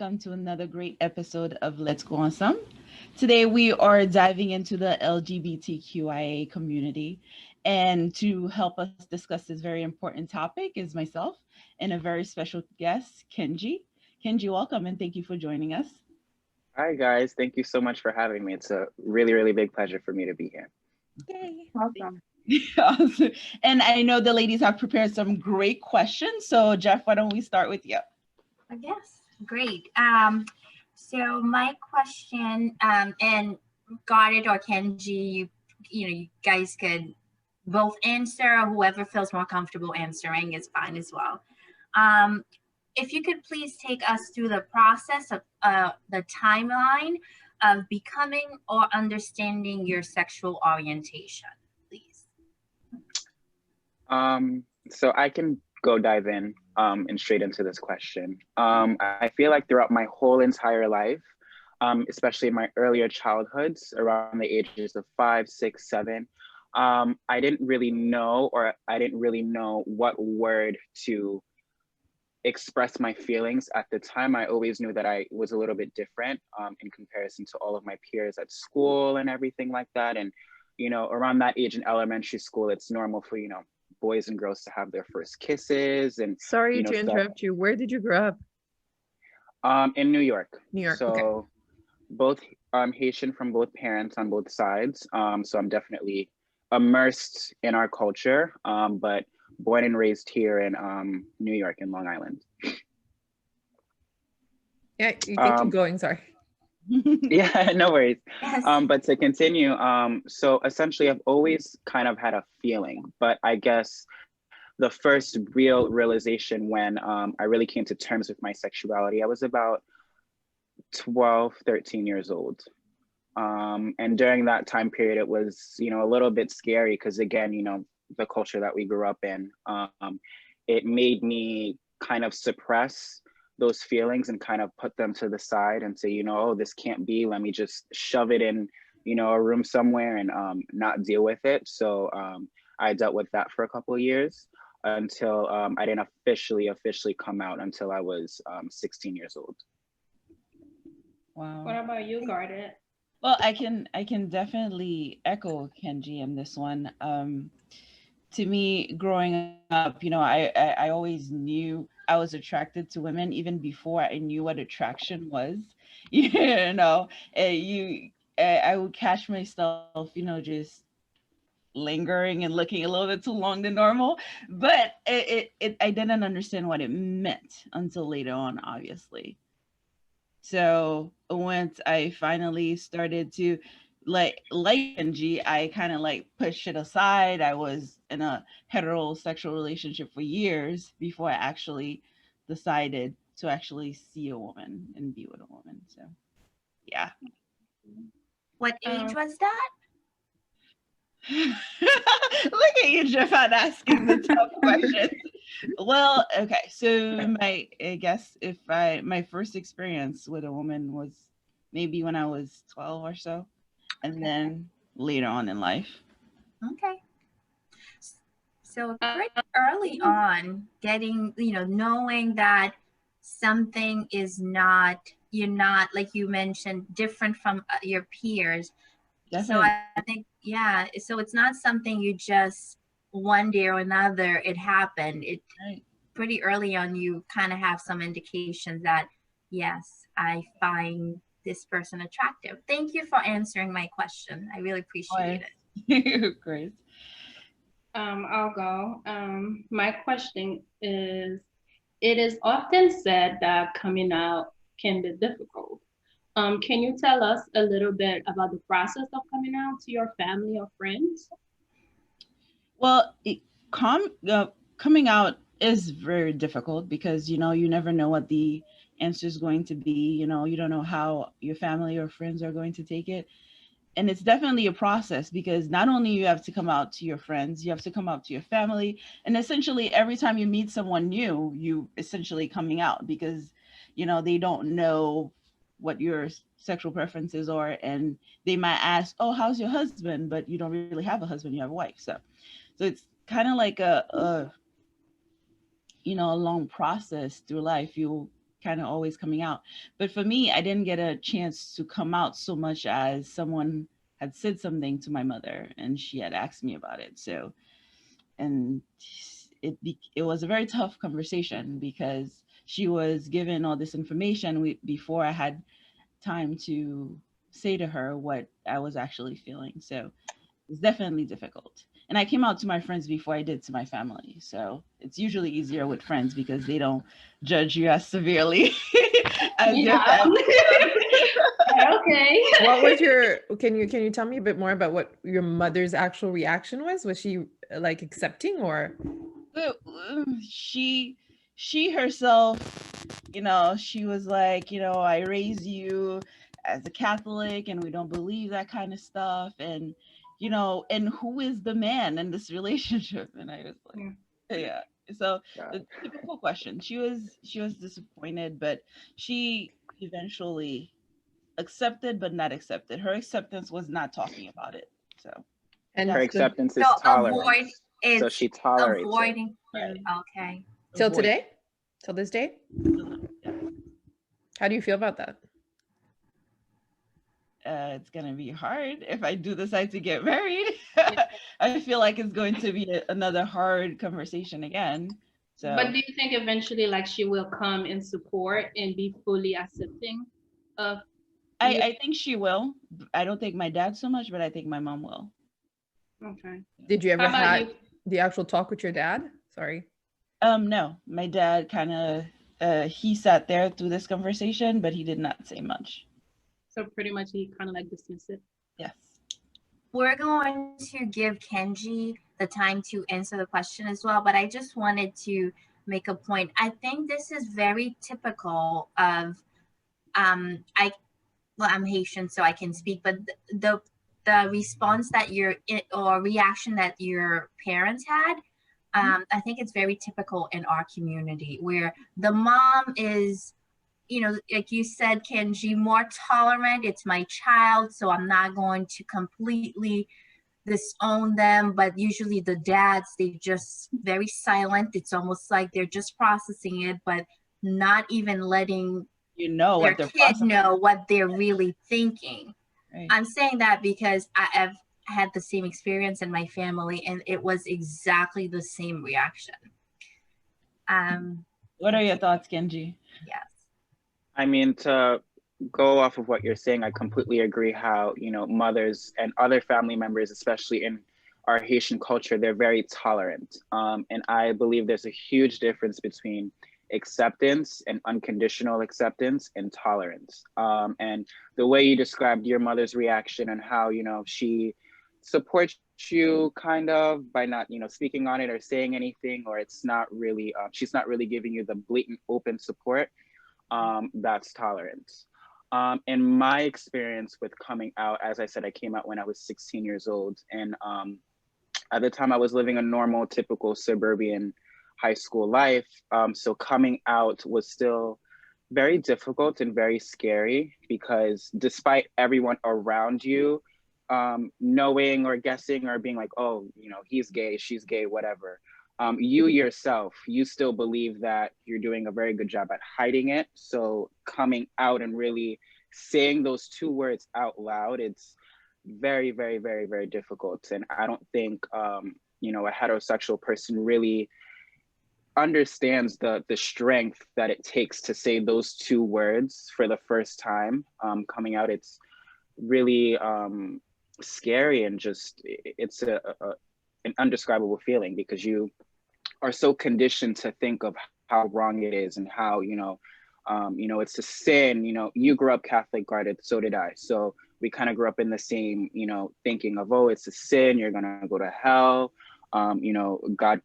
welcome to another great episode of Let's Go On Some. Today we are diving into the LGBTQIA community, and to help us discuss this very important topic is myself and a very special guest, Kenji. Kenji, welcome and thank you for joining us. Hi guys, thank you so much for having me. It's a really, really big pleasure for me to be here. Yay. Welcome. Awesome. And I know the ladies have prepared some great questions. So Jeff, why don't we start with you? Yes, great. So my question, and Goddard or Kenji, you guys could both answer. Whoever feels more comfortable answering is fine as well. If you could please take us through the process of the timeline of becoming or understanding your sexual orientation, please. So I can go dive in and straight into this question. I feel like throughout my whole entire life, especially in my earlier childhoods, around the ages of 5, 6, 7, I didn't really know what word to express my feelings at the time. I always knew that I was a little bit different in comparison to all of my peers at school and everything like that. And, around that age in elementary school, it's normal for, boys and girls to have their first kisses and Sorry to interrupt you. Where did you grow up? In New York. New York. So Okay. both Haitian from both parents on both sides. So I'm definitely immersed in our culture, but born and raised here in New York in Long Island. Yeah, you can keep going. Sorry. Yeah, no worries. Yes. But to continue, so essentially I've always kind of had a feeling, but I guess the first real realization when I really came to terms with my sexuality, I was about 12, 13 years old. And during that time period, it was, a little bit scary because again, the culture that we grew up in, it made me kind of suppress those feelings and kind of put them to the side and say, oh, this can't be, let me just shove it in, a room somewhere and not deal with it. So I dealt with that for a couple of years until I didn't officially come out until I was 16 years old. Wow. What about you, Gardet? Well, I can definitely echo Kenji in this one. To me, growing up, I always knew I was attracted to women even before I knew what attraction was. I would catch myself, just lingering and looking a little bit too long than normal, but I didn't understand what it meant until later on, obviously. So once I finally started to like NG, I kind of like pushed it aside. I was in a heterosexual relationship for years before I actually decided to actually see a woman and be with a woman. So yeah. What age was that? Look at you, Jeff, on asking the tough questions. Well, okay. So my first experience with a woman was maybe when I was 12 or so, and then later on in life. Okay. So pretty early on, getting, knowing that something is not, you're not, like you mentioned, different from your peers. Definitely. So I think, yeah, so it's not something you just one day or another, it happened. Right. Pretty early on, you kind of have some indications that, yes, I find this person attractive. Thank you for answering my question. I really appreciate it. Great. I'll go. My question is, it is often said that coming out can be difficult. Can you tell us a little bit about the process of coming out to your family or friends? Well, coming out is very difficult because, you never know what the answer is going to be. You don't know how your family or friends are going to take it. And it's definitely a process because not only you have to come out to your friends, you have to come out to your family. And essentially every time you meet someone new, you essentially coming out because, they don't know what your sexual preferences are. And they might ask, oh, how's your husband? But you don't really have a husband, you have a wife. So it's kind of like a long process through life. You kind of always coming out. But for me, I didn't get a chance to come out so much as someone had said something to my mother and she had asked me about it. So, and it was a very tough conversation because she was given all this information before I had time to say to her what I was actually feeling. So it's definitely difficult. And I came out to my friends before I did to my family. So it's usually easier with friends because they don't judge you as severely as your Yeah. family. Okay. What was your, can you tell me a bit more about what your mother's actual reaction was? Was she like accepting or? But, she herself, she was like, I raised you as a Catholic and we don't believe that kind of stuff. And, and who is the man in this relationship? And I was like, yeah. So the typical question. She was disappointed, but she eventually accepted, but not accepted. Her acceptance was not talking about it. So And Her that's so acceptance So is avoid tolerance. So it's she tolerates it. avoiding. right. Okay. till Avoid. today, till this day, Yeah. how do you feel about that? It's gonna be hard if I do decide to get married. I feel like it's going to be another hard conversation again. So But do you think eventually, like, she will come in support and be fully accepting of you? I think she will. I don't think my dad so much, but I think my mom will. Okay. Did you How ever about had you? the actual talk with your dad? Sorry. No, my dad kind of he sat there through this conversation, but he did not say much. So pretty much he kind of like dismissed it. Yes. We're going to give Kenji the time to answer the question as well, but I just wanted to make a point. I think this is very typical of I well, I'm Haitian, so I can speak, but the response that or reaction that your parents had, I think it's very typical in our community where the mom is, like you said, Kenji, more tolerant. It's my child, so I'm not going to completely disown them. But usually the dads, they just very silent. It's almost like they're just processing it, but not even letting You know their what they're kid processing. know what they're really thinking. Right. I'm saying that because I've had the same experience in my family, and it was exactly the same reaction. What are your thoughts, Kenji? Yes. I mean, to go off of what you're saying, I completely agree how, mothers and other family members, especially in our Haitian culture, they're very tolerant. And I believe there's a huge difference between acceptance and unconditional acceptance and tolerance. And the way you described your mother's reaction and how, she supports you kind of by not, speaking on it or saying anything, or it's not really, she's not really giving you the blatant open support. That's tolerance. In my experience with coming out, as I said, I came out when I was 16 years old. And at the time I was living a normal, typical suburban high school life. So coming out was still very difficult and very scary because despite everyone around you knowing or guessing or being like, oh, he's gay, she's gay, whatever. You yourself, you still believe that you're doing a very good job at hiding it. So coming out and really saying those two words out loud, it's very, very, very, very difficult. And I don't think, a heterosexual person really understands the strength that it takes to say those two words for the first time coming out. It's really scary and just, it's an undescribable feeling because you are so conditioned to think of how wrong it is and how, it's a sin. You grew up Catholic, granted, so did I. So we kind of grew up in the same, thinking of, oh, it's a sin, you're gonna go to hell. God,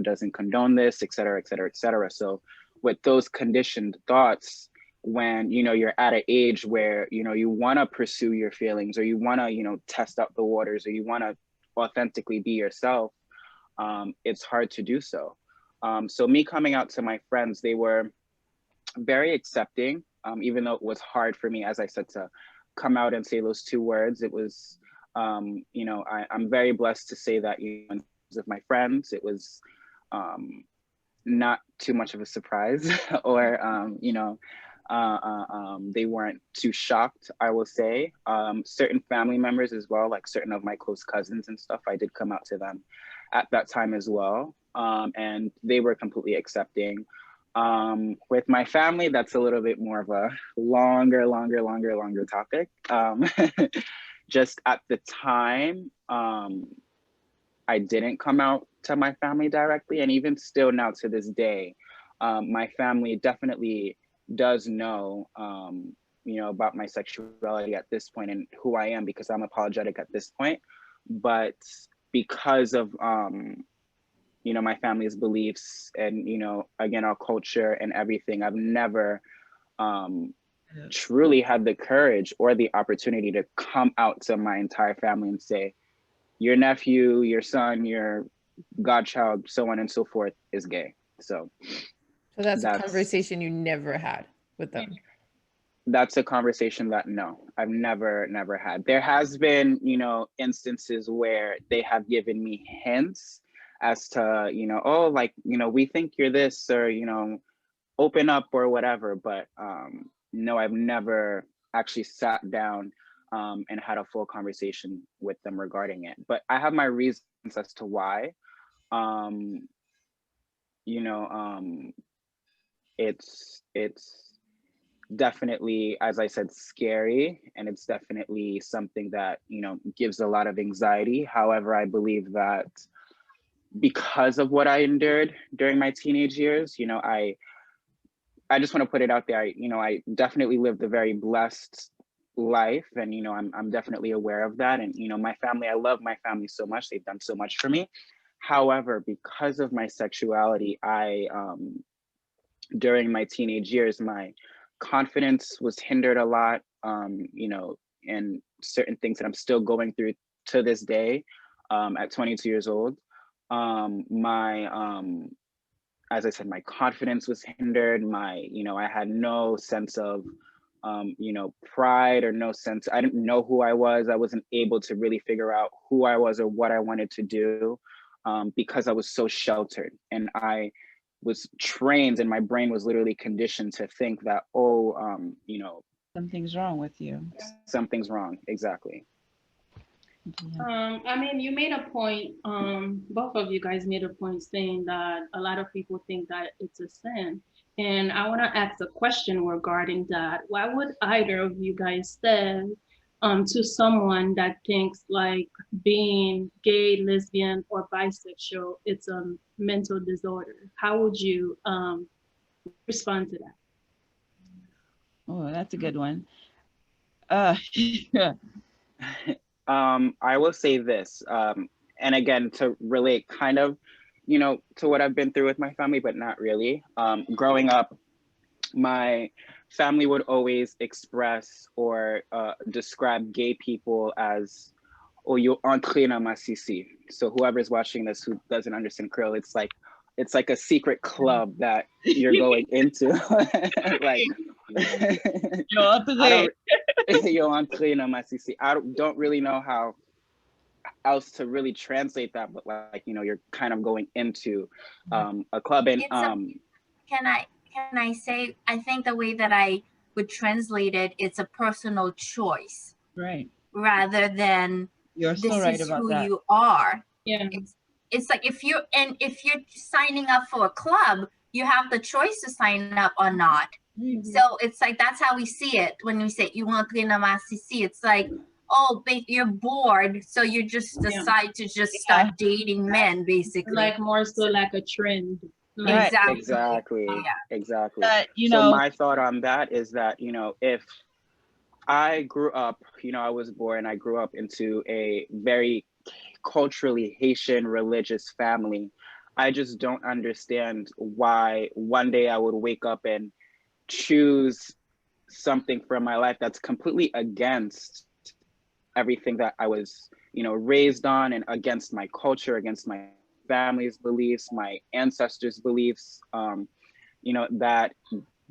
doesn't condone this, et cetera, et cetera, et cetera. So with those conditioned thoughts, when, you're at an age where, you wanna pursue your feelings or you wanna, test out the waters or you wanna authentically be yourself, it's hard to do so. So me coming out to my friends, they were very accepting, even though it was hard for me, as I said, to come out and say those two words. It was, I'm very blessed to say that, in terms of my friends, it was not too much of a surprise, or they weren't too shocked, I will say. Certain family members as well, like certain of my close cousins and stuff, I did come out to them at that time as well, and they were completely accepting. With my family, that's a little bit more of a longer topic. Just at the time, I didn't come out to my family directly, and even still now to this day, my family definitely does know, about my sexuality at this point and who I am, because I'm apologetic at this point. But because of my family's beliefs and again, our culture and everything, I've never truly had the courage or the opportunity to come out to my entire family and say, your nephew, your son, your godchild, so on and so forth, is gay. So that's a conversation you never had with them. That's a conversation that no, I've never had. There has been, instances where they have given me hints as to, oh, like, we think you're this, or, open up or whatever. But no, I've never actually sat down and had a full conversation with them regarding it. But I have my reasons as to why. You know, it's definitely, as I said, scary, and it's definitely something that gives a lot of anxiety. However, I believe that because of what I endured during my teenage years, I just want to put it out there. I definitely lived a very blessed life, and I'm definitely aware of that. And my family, I love my family so much. They've done so much for me. However, because of my sexuality, I during my teenage years, my confidence was hindered a lot. And certain things that I'm still going through to this day, at 22 years old. My as I said, my confidence was hindered. I had no sense of, pride, or no sense. I didn't know who I was. I wasn't able to really figure out who I was or what I wanted to do, because I was so sheltered, and I was trained, and my brain was literally conditioned to think that, something's wrong with you. something's wrong. Exactly. I mean, you made a point, both of you guys made a point saying that a lot of people think that it's a sin. And I want to ask a question regarding that. Why would either of you guys say to someone that thinks like being gay, lesbian, or bisexual, it's a mental disorder? How would you respond to that? Oh, that's a good one. Yeah. I will say this, and again, to relate kind of, to what I've been through with my family, but not really. Growing up, my family would always express or describe gay people as, "Oh, you entrez dans ma sisi." So whoever's watching this who doesn't understand Creole, it's like a secret club that you're going into. Like, Yo, I opposite. don't, you're entrez dans ma sisi. I don't really know how else to really translate that, but like, you're kind of going into a club. And Can I say, I think the way that I would translate it, it's a personal choice Right. rather than You're this so right is about who that. you are. Yeah. It's like if you're signing up for a club, you have the choice to sign up or not. Mhm. So it's like that's how we see it when we say you want to see. It's like, oh, you're bored, so you just decide to just start dating men, basically. Like more so like a trend. Right. exactly, Yeah. exactly. That, So my thought on that is that, if I grew up, I was born, I grew up into a very culturally Haitian religious family. I just don't understand why one day I would wake up and choose something for my life that's completely against everything that I was, raised on, and against my culture, against my family's beliefs, my ancestors' beliefs. That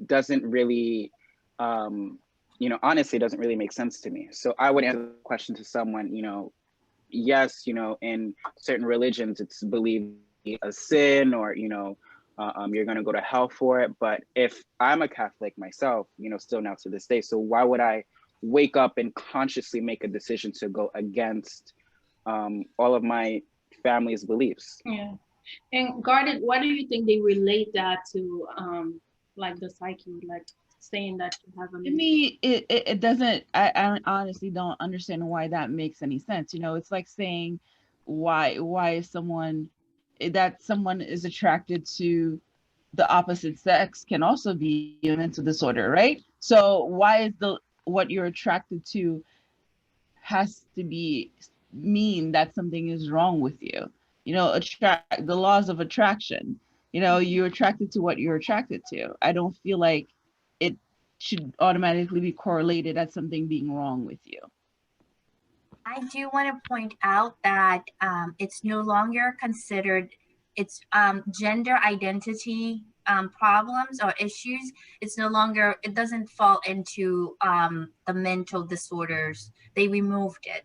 doesn't really, honestly doesn't really make sense to me. So I would answer the question to someone, yes, in certain religions, it's believed a sin, or, You're going to go to hell for it. But if I'm a Catholic myself, still now to this day, so why would I wake up and consciously make a decision to go against all of my family's beliefs? Yeah. And guarded, what do you think they relate that to, like the psyche, like saying that you have a To me, it doesn't. I honestly don't understand why that makes any sense. It's like saying why is someone that someone is attracted to the opposite sex can also be a mental disorder, right? So why is the what you're attracted to has to be mean that something is wrong with you? Attract the laws of attraction. You're attracted to what you're attracted to. I don't feel like it should automatically be correlated as something being wrong with you. I do want to point out that it's no longer considered, it's gender identity problems or issues. It's no longer, it doesn't fall into the mental disorders. They removed it.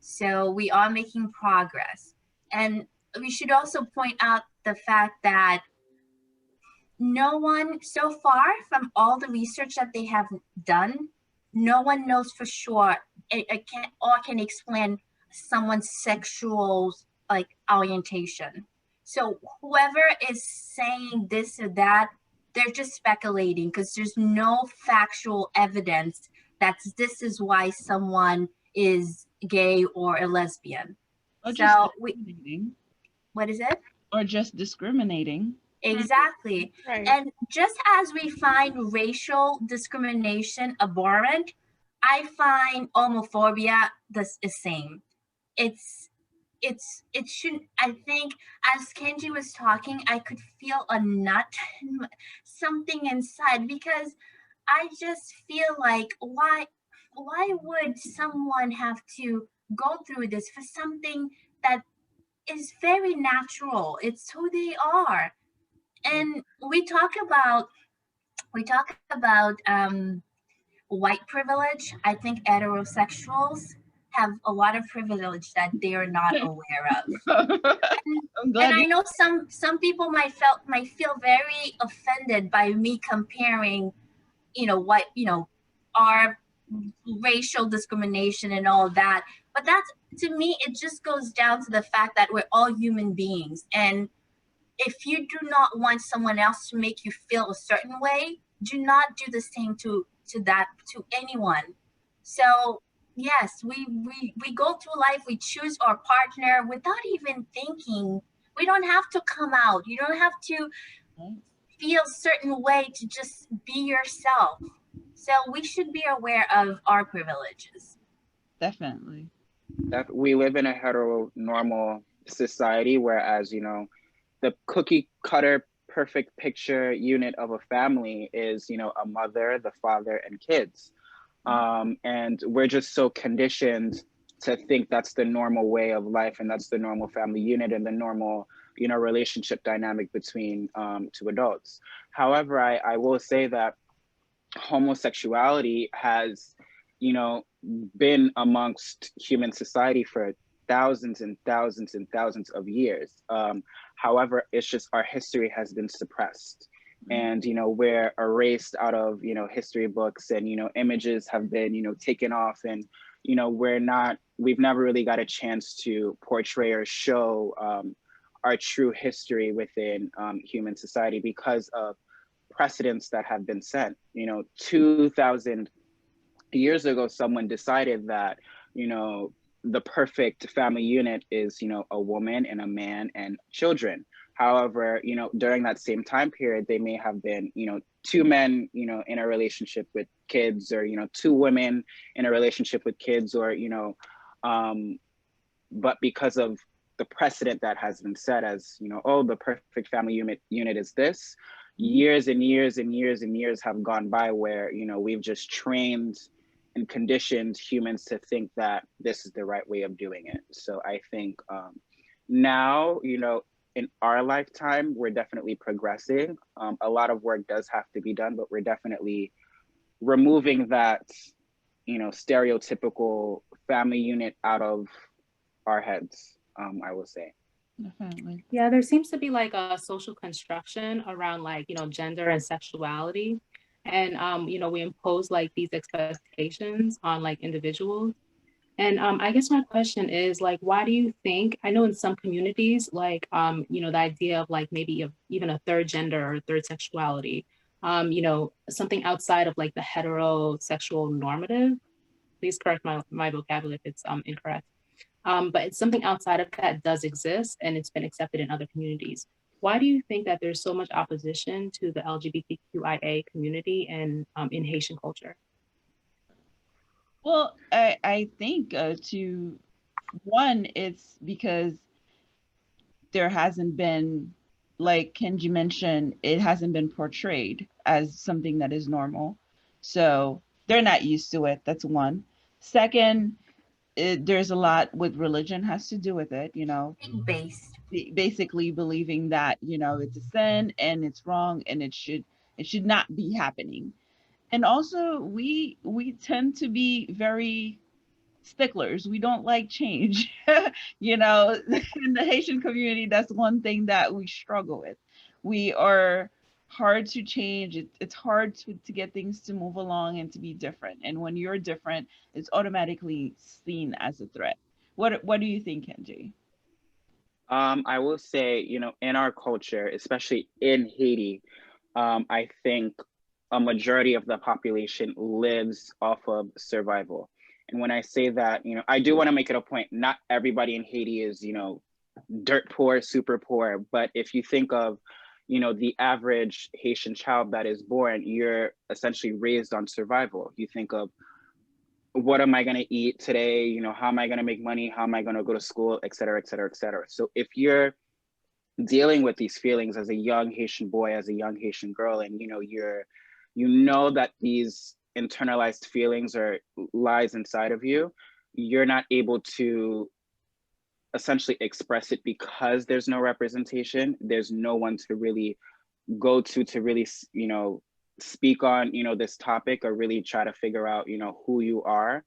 So we are making progress. And we should also point out the fact that no one, so far from all the research that they have done, no one knows for sure it can explain someone's sexual like orientation. So whoever is saying this or that, they're just speculating because there's no factual evidence that this is why someone is gay or a lesbian. Or just So discriminating. what is it? Or just discriminating. Exactly. Right. And just as we find racial discrimination abhorrent, I find homophobia the same. It's it shouldn't. I think as Kenji was talking, I could feel a nut, something inside, because I just feel like why would someone have to go through this for something that is very natural? It's who they are. And we talk about white privilege. I think heterosexuals have a lot of privilege that they are not aware of. And, I'm and glad I you. know some people might feel very offended by me comparing, what our racial discrimination and all that. But that's, to me, it just goes down to the fact that we're all human beings, and if you do not want someone else to make you feel a certain way, do not do the same to anyone. So yes, we go through life, we choose our partner without even thinking. We don't have to come out. You don't have to feel a certain way to just be yourself. So we should be aware of our privileges. Definitely. That we live in a heteronormal society, whereas the cookie cutter perfect picture unit of a family is a mother, the father, and kids. And we're just so conditioned to think that's the normal way of life, and that's the normal family unit and the normal relationship dynamic between two adults. However, I will say that homosexuality has been amongst human society for thousands and thousands and thousands of years. However, it's just our history has been suppressed, and we're erased out of history books, and images have been taken off, and we've never really got a chance to portray or show our true history within human society because of precedents that have been set. 2,000 years ago, someone decided that the perfect family unit is a woman and a man and children. However, during that same time period, they may have been two men in a relationship with kids, or two women in a relationship with kids, or but because of the precedent that has been set as oh, the perfect family unit is this, years and years and years and years have gone by where we've just trained and conditioned humans to think that this is the right way of doing it. So I think now, in our lifetime, we're definitely progressing. A lot of work does have to be done, but we're definitely removing that, stereotypical family unit out of our heads, I will say. Definitely. Yeah, there seems to be like a social construction around like, gender and sexuality. And we impose like these expectations on like individuals. And I guess my question is like, why do you think, I know in some communities, like, the idea of like maybe even a third gender or third sexuality, something outside of like the heterosexual normative, please correct my vocabulary if it's incorrect. But it's something outside of that does exist and it's been accepted in other communities. Why do you think that there's so much opposition to the LGBTQIA community and in Haitian culture? Well, I think to one, it's because there hasn't been, like Kenji mentioned, it hasn't been portrayed as something that is normal. So they're not used to it. That's one. Second, there's a lot with religion has to do with it, Based. basically believing that, it's a sin and it's wrong and it should not be happening. And also we tend to be very sticklers. We don't like change. In the Haitian community, that's one thing that we struggle with. We are hard to change. It's hard to get things to move along and to be different. And when you're different, it's automatically seen as a threat. What do you think, Kenji? I will say, in our culture, especially in Haiti, I think a majority of the population lives off of survival. And when I say that, I do want to make it a point, not everybody in Haiti is, dirt poor, super poor. But if you think of, the average Haitian child that is born, you're essentially raised on survival. You think of, what am I going to eat today? How am I going to make money? How am I going to go to school, et cetera, et cetera, et cetera. So if you're dealing with these feelings as a young Haitian boy, as a young Haitian girl, and that these internalized feelings or lies inside of you, you're not able to essentially express it because there's no representation. There's no one to really go to really, speak on, this topic or really try to figure out, who you are.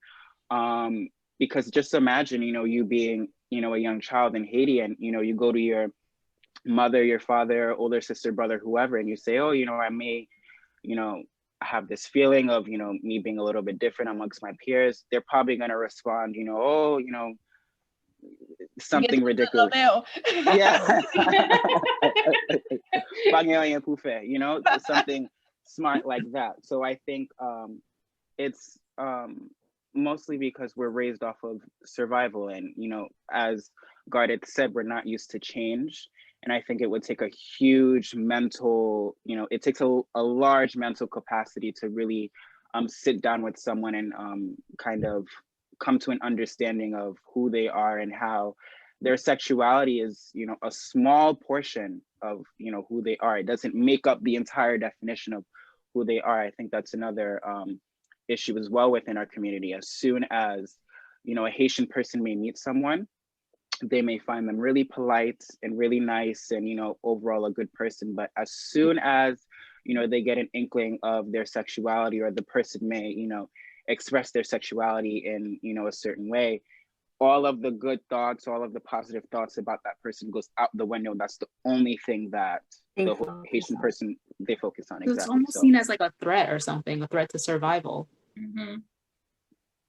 Because just imagine, you being, a young child in Haiti and, you go to your mother, your father, older sister, brother, whoever, and you say, oh, I may, have this feeling of, me being a little bit different amongst my peers. They're probably going to respond, oh, something ridiculous. Yeah. Something smart like that. So I think it's mostly because we're raised off of survival, and as Gardet said, we're not used to change. And I think it would take a huge mental, it takes a large mental capacity to really sit down with someone and kind of come to an understanding of who they are and how their sexuality is, a small portion of, who they are. It doesn't make up the entire definition of who they are. I think that's another issue as well within our community. As soon as, a Haitian person may meet someone, they may find them really polite and really nice and, overall a good person. But as soon as, they get an inkling of their sexuality, or the person may, express their sexuality in, a certain way, all of the good thoughts, all of the positive thoughts about that person goes out the window. That's the only thing that They the focus Haitian on. person, they focus on. So it's Exactly. almost So seen as like a threat or something, a threat to survival. Mm-hmm.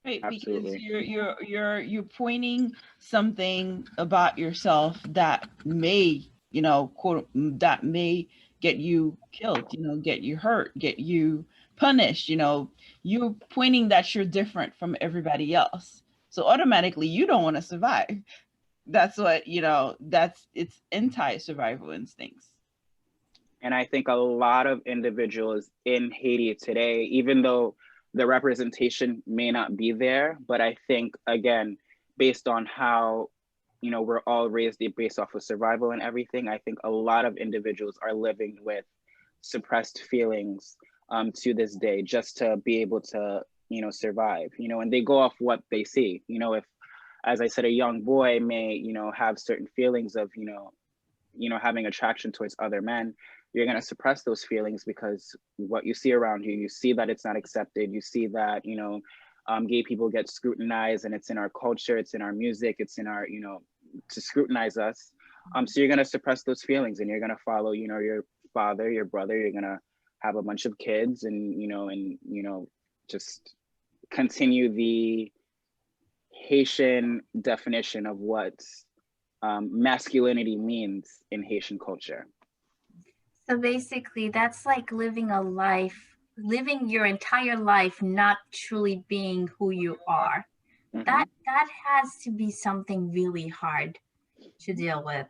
Right, because absolutely. you're pointing something about yourself that may, quote, that may get you killed, get you hurt, get you punished, you're pointing that you're different from everybody else. So automatically you don't want to survive. That's what, it's anti-survival instincts. And I think a lot of individuals in Haiti today, even though the representation may not be there, but I think, again, based on how, we're all raised based off of survival and everything, I think a lot of individuals are living with suppressed feelings to this day, just to be able to, survive, and they go off what they see. If, as I said, a young boy may, have certain feelings of, having attraction towards other men, you're going to suppress those feelings because what you see around you, you see that it's not accepted. You see that, gay people get scrutinized, and it's in our culture, it's in our music, it's in our, to scrutinize us. So you're gonna suppress those feelings, and you're gonna follow, you know, your father, your brother. You're gonna have a bunch of kids, and just continue the Haitian definition of what masculinity means in Haitian culture. So basically, that's like living a life, living your entire life, not truly being who you are. That has to be something really hard to deal with.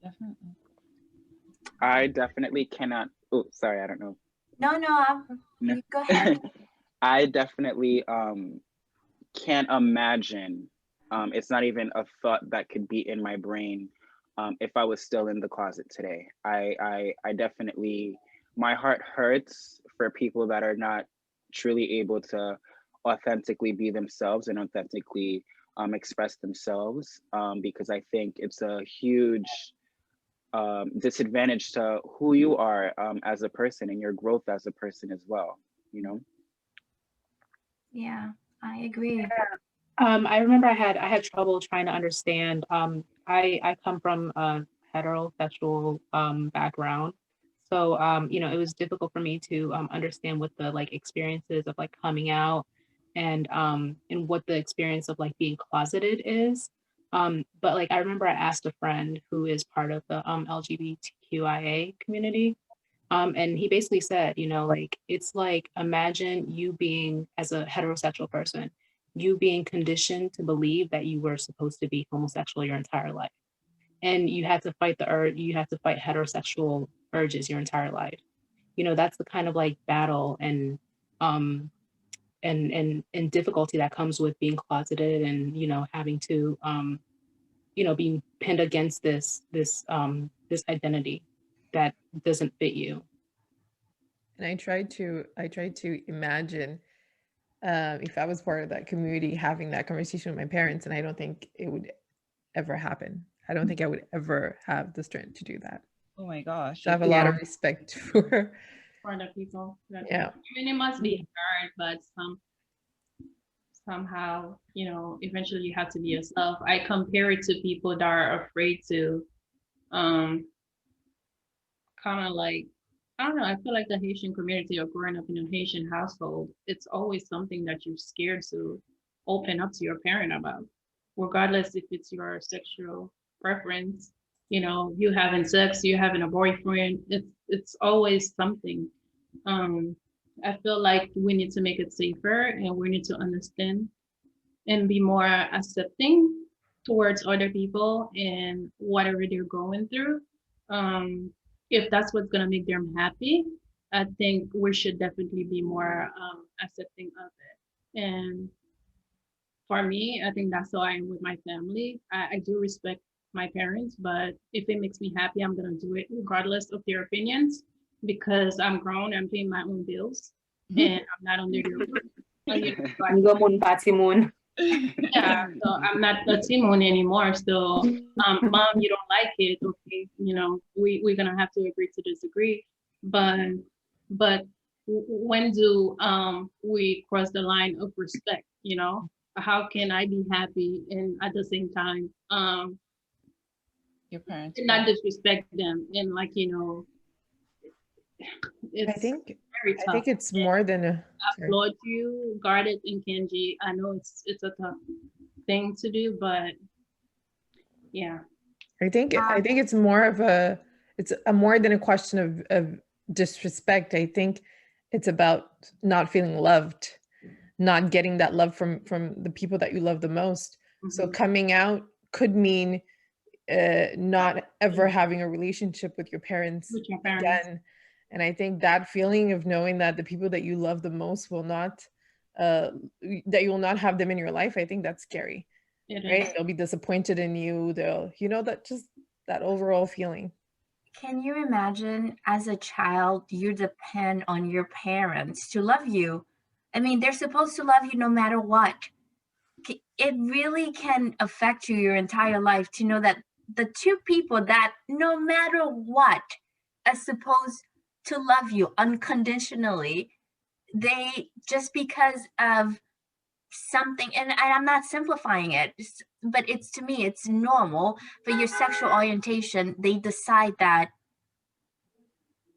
Definitely. I definitely cannot. Oh, sorry, I don't know. No, No. you go ahead. I definitely can't imagine. It's not even a thought that could be in my brain if I was still in the closet today. I definitely, my heart hurts for people that are not truly able to authentically be themselves and authentically express themselves, because I think it's a huge disadvantage to who you are as a person and your growth as a person as well, you know? Yeah, I agree. I remember I had trouble trying to understand. I come from a heterosexual background, so it was difficult for me to understand what the like experiences of like coming out and what the experience of like being closeted is. But like I remember I asked a friend who is part of the LGBTQIA community. And he basically said, like, it's like imagine you being, as a heterosexual person, you being conditioned to believe that you were supposed to be homosexual your entire life. And you had to fight the urge, you have to fight heterosexual urges your entire life. That's the kind of like battle um and difficulty that comes with being closeted and, having to being pinned against this identity that doesn't fit you. And I tried to imagine if I was part of that community having that conversation with my parents, and I don't think it would ever happen. I don't think I would ever have the strength to do that. Oh my gosh. So I have a lot of respect for other people. Yeah. I mean, it must be hard, but somehow, eventually you have to be yourself. I compare it to people that are afraid to kind of like, I don't know, I feel like the Haitian community or growing up in a Haitian household, it's always something that you're scared to open up to your parent about, regardless if it's your sexual preference, you having sex, you having a boyfriend, it's always something. I feel like we need to make it safer, and we need to understand and be more accepting towards other people and whatever they're going through. If that's what's gonna make them happy, I think we should definitely be more accepting of it. And for me, I think that's how I am with my family. I do respect my parents, but if it makes me happy, I'm gonna do it regardless of their opinions, because I'm grown, I'm paying my own bills, and I'm not under their roof. Yeah, so I'm not a Timon anymore. So, mom, you don't like it, okay? We're gonna have to agree to disagree. But when do we cross the line of respect? How can I be happy and at the same time Your parents. not disrespect them, and like it's I think very tough. I think it's more than a I applaud you, Gardet and Kenji. I know it's a tough thing to do, but yeah. I think it's more of it's a more than a question of disrespect. I think it's about not feeling loved, not getting that love from the people that you love the most. So coming out could mean not ever having a relationship with your parents again. And I think that feeling of knowing that the people that you love the most will not that you will not have them in your life, I think that's scary. Right? They'll be disappointed in you. They'll, that just that overall feeling. Can you imagine, as a child, you depend on your parents to love you? I mean, they're supposed to love you no matter what. It really can affect you your entire life to know that the two people that no matter what are supposed to love you unconditionally, they just because of something, and I'm not simplifying it, but it's, to me, it's normal for your sexual orientation. They decide that,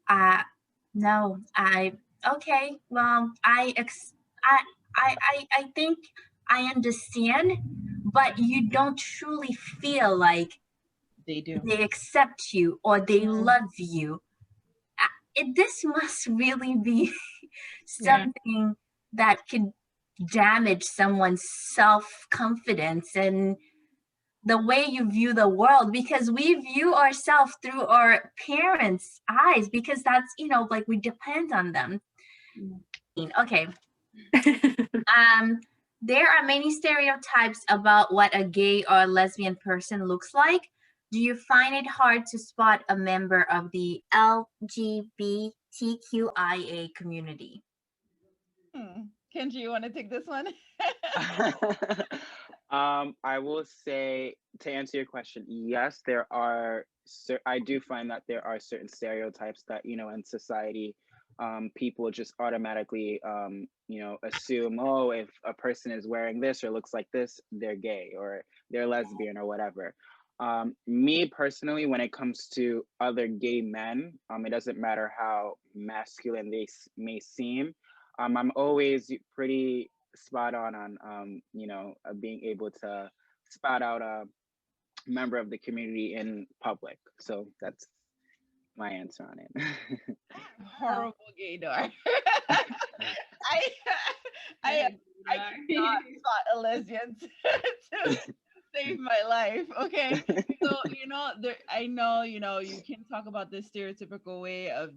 uh, no, okay, well, I think I understand, but you don't truly feel like They do. they accept you or they love you. This must really be something that could damage someone's self-confidence and the way you view the world, because we view ourselves through our parents' eyes, because that's, like, we depend on them. Okay. There are many stereotypes about what a gay or lesbian person looks like. Do you find it hard to spot a member of the LGBTQIA community? Kenji, you want to take this one? I will say, to answer your question, yes, there are. I do find that there are certain stereotypes that, in society, people just automatically, assume, oh, if a person is wearing this or looks like this, they're gay or they're lesbian or whatever. Me personally, when it comes to other gay men, it doesn't matter how masculine they may seem. I'm always pretty spot on being able to spot out a member of the community in public. So that's my answer on it. Horrible gaydar. I I cannot spot a lesbian to save my life. Okay. So, I know, you can talk about this stereotypical way of,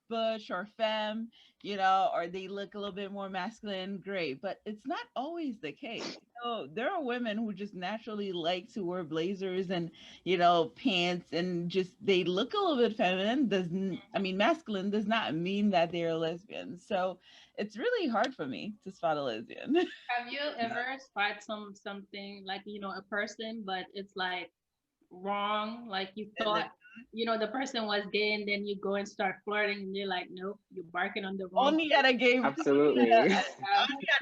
butch or femme, or they look a little bit more masculine, great. But it's not always the case. There are women who just naturally like to wear blazers and, pants, and just they look a little bit feminine. Masculine does not mean that they're a lesbian. So it's really hard for me to spot a lesbian. Have you ever spot something like, a person, but it's like wrong? Like you thought, the person was gay, and then you go and start flirting, and you're like, nope, you're barking on the wrong. Only at a game. Absolutely. Only at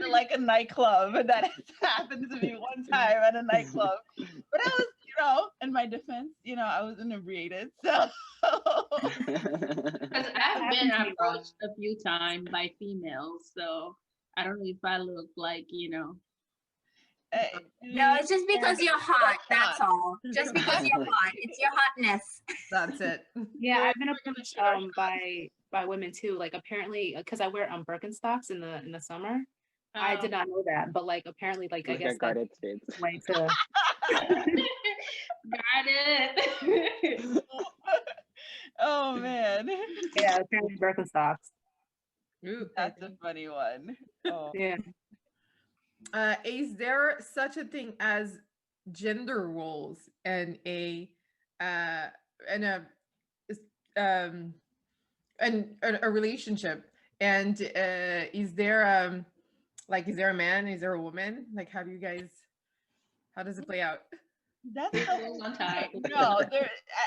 like a nightclub. That has happened to me one time at a nightclub. But I was, in my defense, I was inebriated. So because I've been approached a few times by females, so I don't know if I look like, No, it's just because you're hot. That's all. Just because you're hot. It's your hotness. That's it. Yeah, I've been approached by women too. Like apparently, because I wear Birkenstocks in the summer. I did not know that, but like apparently, like I guess that's way to. Got it. Oh man. Yeah, apparently Birkenstocks. Ooh, that's a funny one. Oh. Yeah. Is there such a thing as gender roles and a relationship? And is there a man? Is there a woman? Like, how does it play out? That's no,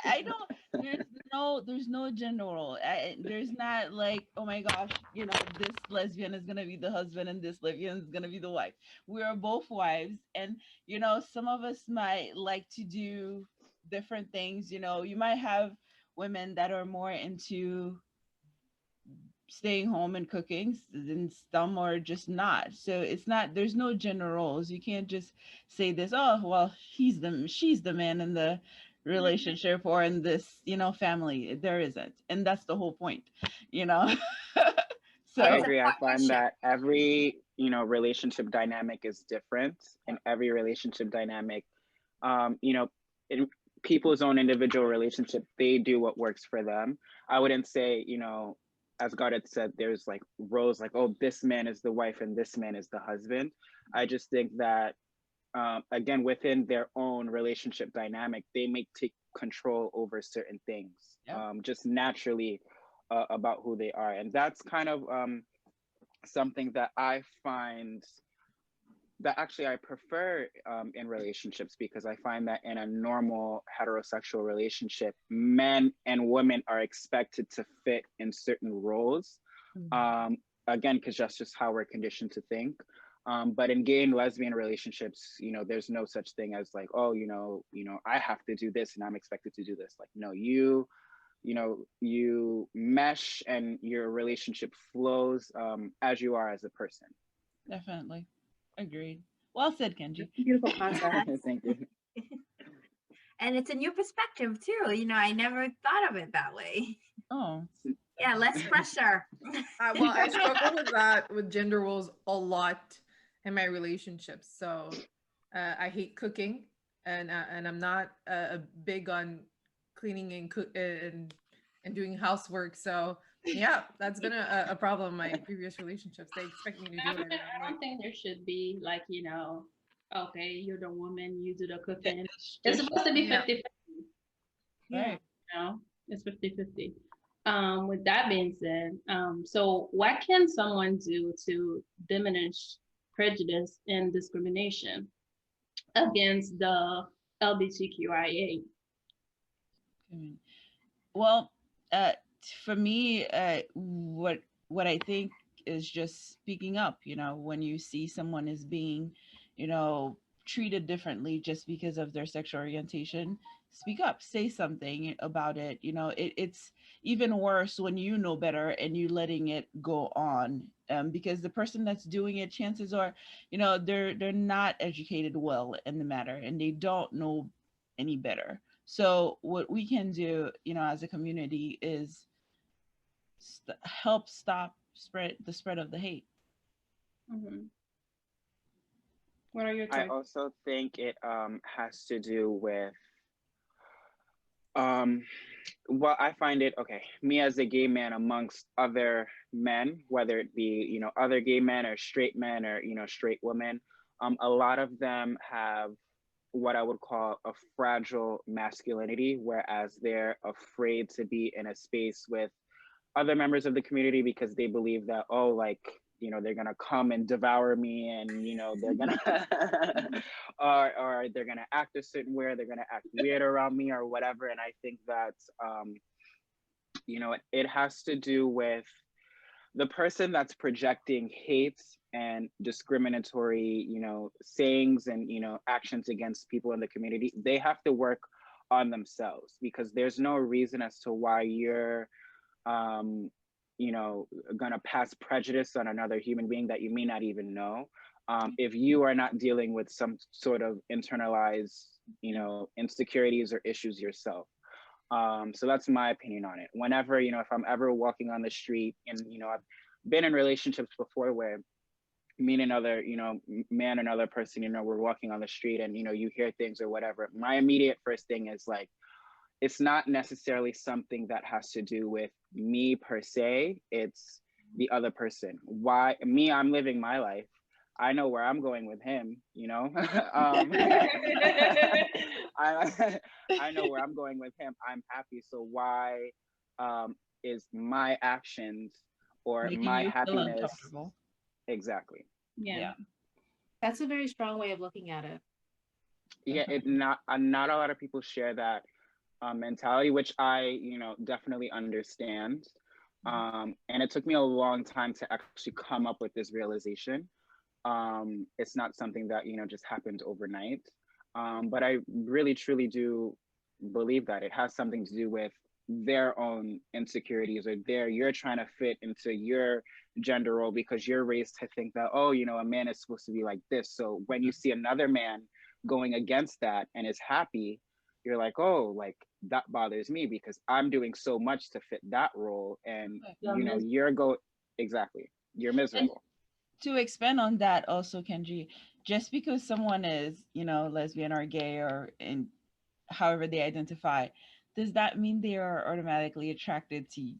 I don't. There's no gender role. There's not like, oh my gosh, this lesbian is gonna be the husband and this lesbian is gonna be the wife. We are both wives, and some of us might like to do different things. You might have women that are more into staying home and cooking, and some are just not. So there's no gender roles. You can't just say this, oh well, she's the man in the relationship or in this family. There isn't, and that's the whole point. So I agree. I find that every relationship dynamic is different, and every relationship dynamic, in people's own individual relationship, they do what works for them. I wouldn't say, as God had said, there's like roles like, oh, this man is the wife and this man is the husband. I just think that, again, within their own relationship dynamic, they may take control over certain things, just naturally about who they are. And that's kind of something that I find that actually I prefer in relationships, because I find that in a normal heterosexual relationship, men and women are expected to fit in certain roles. Again, because that's just how we're conditioned to think. But in gay and lesbian relationships, there's no such thing as like, oh, I have to do this and I'm expected to do this. Like, no, you mesh and your relationship flows as you are as a person. Definitely. Agreed. Well said, Kenji. Beautiful concept. Thank you. And it's a new perspective too. I never thought of it that way. Oh. Yeah, less pressure. Well, I struggle with that, with gender roles a lot in my relationships. So I hate cooking, and I'm not big on cleaning and and doing housework. So yeah, that's been a problem in my previous relationships. They expect me to do it. And I'm I don't like, think there should be like, okay, you're the woman, you do the cooking. It's Just supposed to be Yeah. 50-50. right. It's 50-50. With that being said, so what can someone do to diminish prejudice and discrimination against the LGBTQIA? Well, for me, what I think is just speaking up. When you see someone is being, treated differently just because of their sexual orientation, speak up, say something about it. It's even worse when you know better and you letting it go on. Because the person that's doing it, chances are, they're not educated well in the matter, and they don't know any better. So what we can do, as a community is help stop the spread of the hate. Mm-hmm. What are your I thoughts? also think it has to do with um well, I find it okay, me as a gay man amongst other men, whether it be, other gay men or straight men or, straight women, a lot of them have what I would call a fragile masculinity, whereas they're afraid to be in a space with other members of the community because they believe that, oh, like, they're gonna come and devour me, and they're gonna or they're gonna act a certain way, or they're gonna act weird around me or whatever. And I think that it has to do with the person that's projecting hate and discriminatory, sayings and, actions against people in the community. They have to work on themselves, because there's no reason as to why you're um, gonna pass prejudice on another human being that you may not even know, if you are not dealing with some sort of internalized, insecurities or issues yourself. So that's my opinion on it. Whenever, if I'm ever walking on the street, and, I've been in relationships before where me and another, man, another person, we're walking on the street, and, you hear things or whatever. My immediate first thing is like, it's not necessarily something that has to do with me per se. It's the other person. Why me? I'm living my life. I know where I'm going with him, I know where I'm going with him. I'm happy. So why is my actions or Making my you feel happiness uncomfortable. exactly? Yeah. That's a very strong way of looking at it. Yeah, not a lot of people share that mentality, which I, definitely understand. And it took me a long time to actually come up with this realization. It's not something that, just happened overnight. But I really, truly do believe that it has something to do with their own insecurities, or you're trying to fit into your gender role because you're raised to think that, oh, a man is supposed to be like this. So when you see another man going against that and is happy, you're like, oh, like that bothers me because I'm doing so much to fit that role. And, exactly, you're miserable. To expand on that also, Kenji, just because someone is, lesbian or gay or in however they identify, does that mean they are automatically attracted to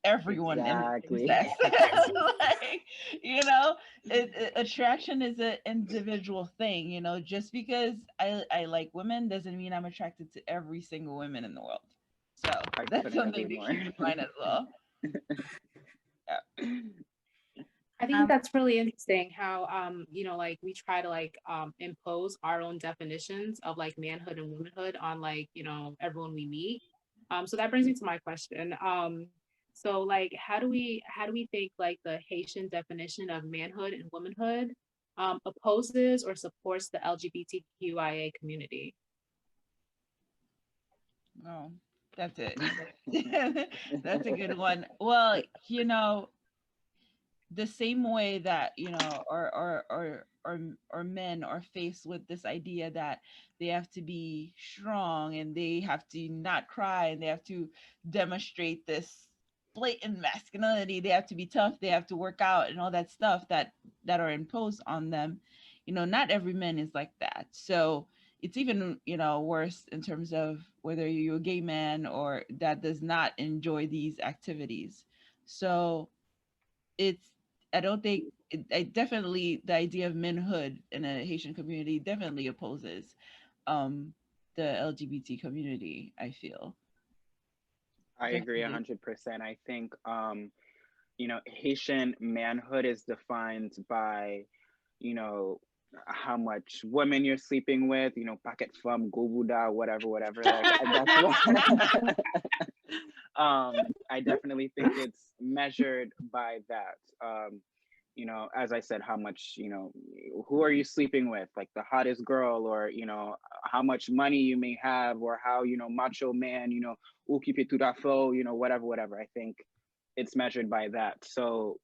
everyone in the same Exactly. sex? Like, attraction is an individual thing. Just because I like women doesn't mean I'm attracted to every single woman in the world. So I that's couldn't something agree to more. keep in mind as well. Yeah. I think that's really interesting how like we try to like impose our own definitions of like manhood and womanhood on like, everyone we meet. So that brings me to my question. So like how do we think like the Haitian definition of manhood and womanhood opposes or supports the LGBTQIA community? Oh, that's it. That's a good one. Well, the same way that or men are faced with this idea that they have to be strong and they have to not cry and they have to demonstrate this blatant masculinity, they have to be tough, they have to work out and all that stuff that are imposed on them. Not every man is like that. So it's even worse in terms of whether you're a gay man or that does not enjoy these activities. So it's I don't think I definitely the idea of manhood in a Haitian community definitely opposes um the LGBT community, I feel. I agree Definitely. 100%. I think, Haitian manhood is defined by, you know, how much women you're sleeping with, packet femme, gobuda, whatever, whatever. Like that's what I definitely think it's measured by that. As I said, how much, who are you sleeping with? Like the hottest girl, or, how much money you may have, or how, macho man, ukipe tout à fait, whatever, whatever. I think it's measured by that. So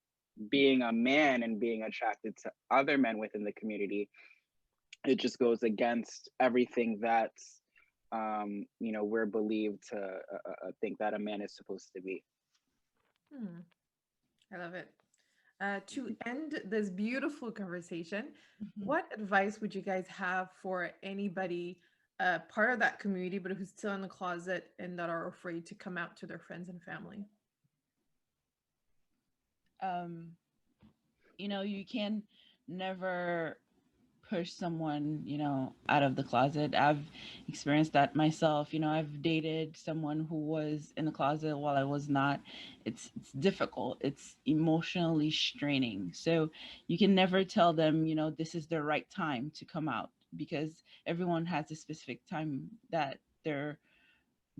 being a man and being attracted to other men within the community, it just goes against everything that we're believed to think that a man is supposed to be. I love it. To end this beautiful conversation, Mhm. what advice would you guys have for anybody part of that community but who's still in the closet and that are afraid to come out to their friends and family? You can never push someone, out of the closet. I've experienced that myself. I've dated someone who was in the closet while I was not. It's difficult. It's emotionally straining. So you can never tell them, this is the right time to come out, because everyone has a specific time that they're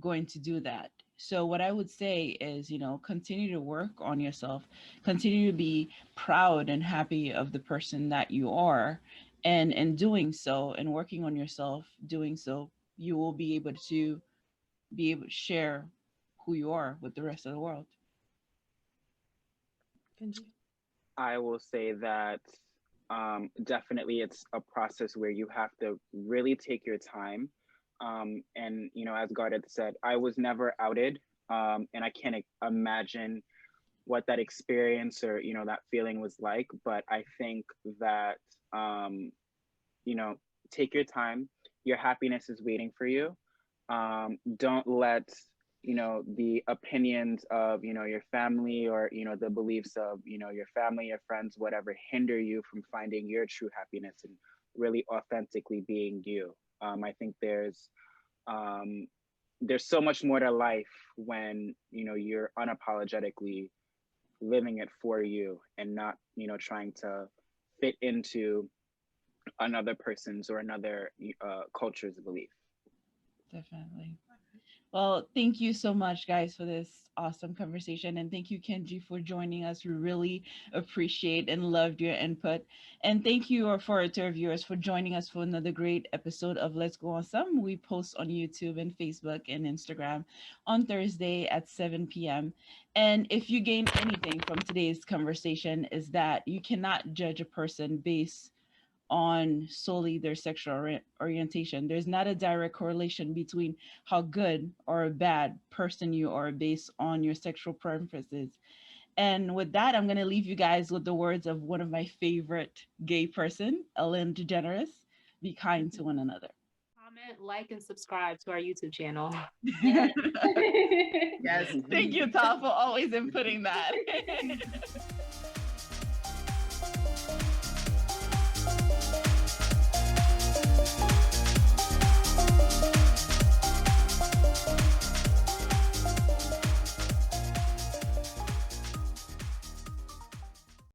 going to do that. So what I would say is, continue to work on yourself, continue to be proud and happy of the person that you are. And in doing so and working on yourself, doing so, you will be able to share who you are with the rest of the world. Kenji? I will say that definitely it's a process where you have to really take your time. And, as God had said, I was never outed. And I can't imagine what that experience or, that feeling was like. But I think that, you know, take your time. Your happiness is waiting for you. Don't let the opinions of your family, or the beliefs of your family, your friends, whatever, hinder you from finding your true happiness and really authentically being you. I think there's so much more to life when you're unapologetically living it for you, and not trying to fit into another person's or another culture's belief. Definitely. Well, thank you so much, guys, for this awesome conversation. And thank you, Kenji, for joining us. We really appreciate and loved your input. And thank you to our viewers for joining us for another great episode of Let's Go Awesome. We post on YouTube and Facebook and Instagram on Thursday at 7 p.m. And if you gain anything from today's conversation, is that you cannot judge a person based on solely their sexual orientation. There's not a direct correlation between how good or a bad person you are based on your sexual preferences. And with that, I'm going to leave you guys with the words of one of my favorite gay person, Ellen DeGeneres: be kind to one another. Comment, like, and subscribe to our YouTube channel. Yes. Yes. Thank you, Tal, for always inputting that.